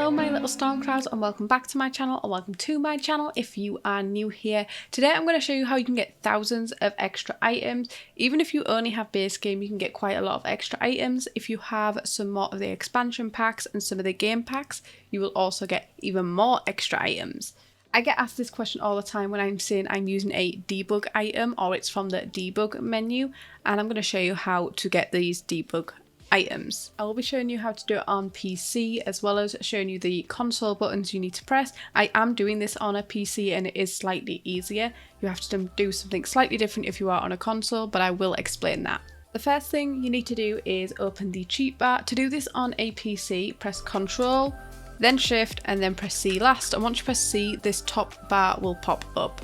Hello my little storm clouds, and welcome back to my channel, or welcome to my channel if you are new here. Today I'm going to show you how you can get thousands of extra items. Even if you only have base game, you can get quite a lot of extra items. If you have some more of the expansion packs and some of the game packs, you will also get even more extra items. I get asked this question all the time when I'm saying I'm using a debug item or it's from the debug menu, and I'm going to show you how to get these debug items. I will be showing you how to do it on PC as well as showing you the console buttons you need to press. I am doing this on a PC and it is slightly easier. You have to do something slightly different if you are on a console, but I will explain that. The first thing you need to do is open the cheat bar. To do this on a PC, press Ctrl, then Shift, and then press C last. And once you press C, this top bar will pop up.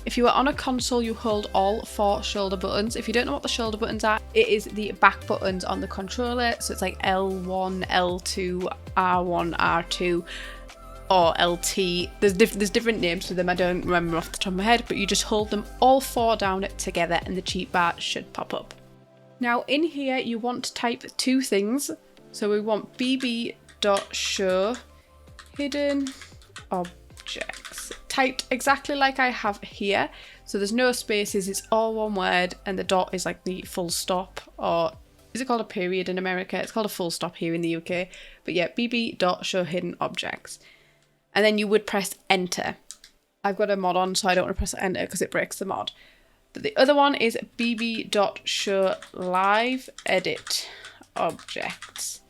If you are on a console, you hold all 4 shoulder buttons. If you don't know what the shoulder buttons are, it is the back buttons on the controller. So it's like L1, L2, R1, R2, or LT. There's different names for them. I don't remember off the top of my head, but you just hold them all 4 down together and the cheat bar should pop up. Now in here, you want to type 2 things. So we want bb.show hidden objects. Typed exactly like I have here, so there's no spaces, it's all one word, and the dot is like the full stop, or is it called a period in America? It's called a full stop here in the UK, but yeah, bb.show hidden objects, and then you would press enter. I've got a mod on, so I don't want to press enter because it breaks the mod. But the other one is bb.show live edit objects,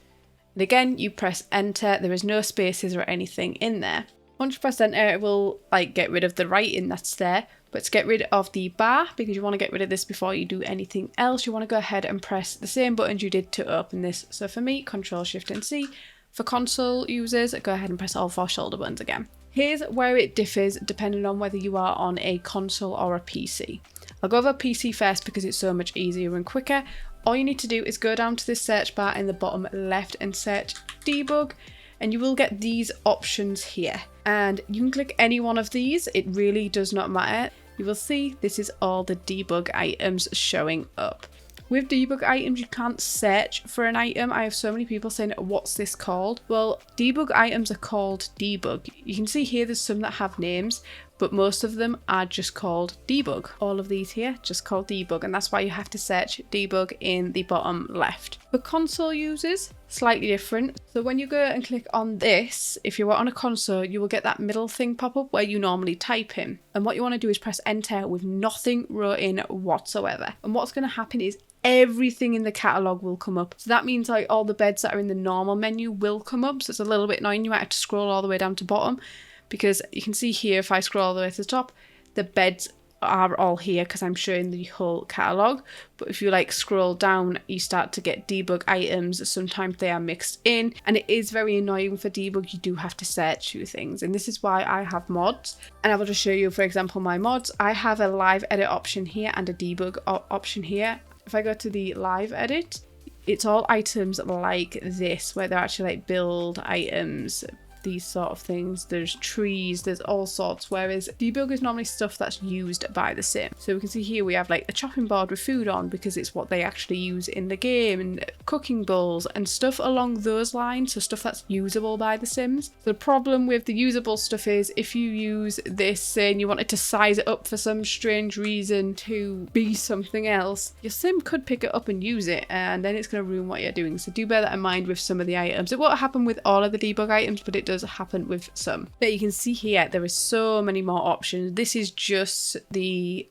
and again you press enter. There is no spaces or anything in there. Once you press enter, it will get rid of the writing that's there, but to get rid of the bar, because you want to get rid of this before you do anything else, you want to go ahead and press the same buttons you did to open this. So for me, Ctrl, Shift and C. For console users, go ahead and press all 4 shoulder buttons again. Here's where it differs depending on whether you are on a console or a PC. I'll go over PC first because it's so much easier and quicker. All you need to do is go down to this search bar in the bottom left and search debug, and you will get these options here. And you can click any one of these, it really does not matter. You will see this is all the debug items showing up. With debug items, you can't search for an item. I have so many people saying, what's this called? Well, debug items are called debug. You can see here there's some that have names, but most of them are just called debug. All of these here just called debug, and that's why you have to search debug in the bottom left. For console users, slightly different. So when you go and click on this, if you were on a console, you will get that middle thing pop up where you normally type in. And what you want to do is press enter with nothing wrote in whatsoever. And what's going to happen is everything in the catalogue will come up. So that means all the beds that are in the normal menu will come up. So it's a little bit annoying. You might have to scroll all the way down to bottom, because you can see here, if I scroll all the way to the top, the beds are all here because I'm showing the whole catalogue. But if you scroll down, you start to get debug items. Sometimes they are mixed in, and it is very annoying for debug. You do have to search through things, and this is why I have mods. And I will just show you, for example, my mods. I have a live edit option here and a debug option here. If I go to the live edit, it's all items like this, where they're actually build items, these sort of things. There's trees, there's all sorts, whereas debug is normally stuff that's used by the sim. So we can see here we have the chopping board with food on because it's what they actually use in the game, and cooking bowls and stuff along those lines, so stuff that's usable by the sims. The problem with the usable stuff is if you use this and you wanted to size it up for some strange reason to be something else, your sim could pick it up and use it, and then it's going to ruin what you're doing. So do bear that in mind with some of the items. It won't happen with all of the debug items, but it does happen with some. But you can see here there is so many more options. This is just the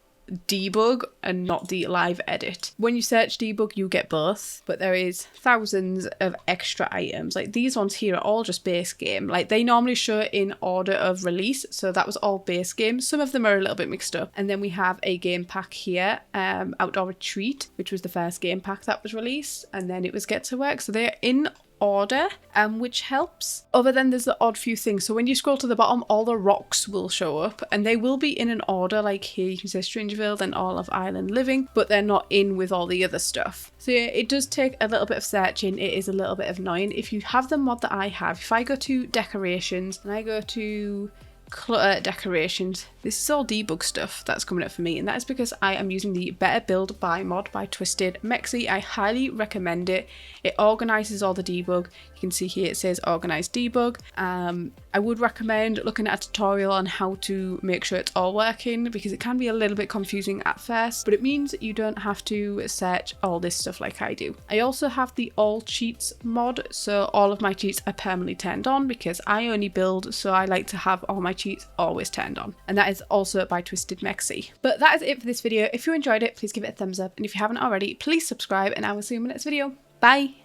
debug and not the live edit. When you search debug, you get both, but there is thousands of extra items. These ones here are all just base game. They normally show in order of release, so that was all base game. Some of them are a little bit mixed up, and then we have a game pack here, Outdoor Retreat, which was the first game pack that was released, and then it was Get to Work. So they're in order, which helps. Other than there's the odd few things. So when you scroll to the bottom, all the rocks will show up, and they will be in an order. Here you can say Strangeville, then all of Island Living, but they're not in with all the other stuff. So yeah, it does take a little bit of searching. It is a little bit annoying. If you have the mod that I have, if I go to decorations and I go to clutter decorations. This is all debug stuff that's coming up for me, and that is because I am using the Better Build by mod by TwistedMexi. I highly recommend it. It organizes all the debug. You can see here it says organize debug. I would recommend looking at a tutorial on how to make sure it's all working, because it can be a little bit confusing at first, but it means you don't have to search all this stuff like I do. I also have the all cheats mod, so all of my cheats are permanently turned on because I only build, so I like to have all my cheats always turned on, and that is also by TwistedMexi. But that is it for this video. If you enjoyed it, please give it a thumbs up, and if you haven't already, please subscribe, and I will see you in the next video. Bye!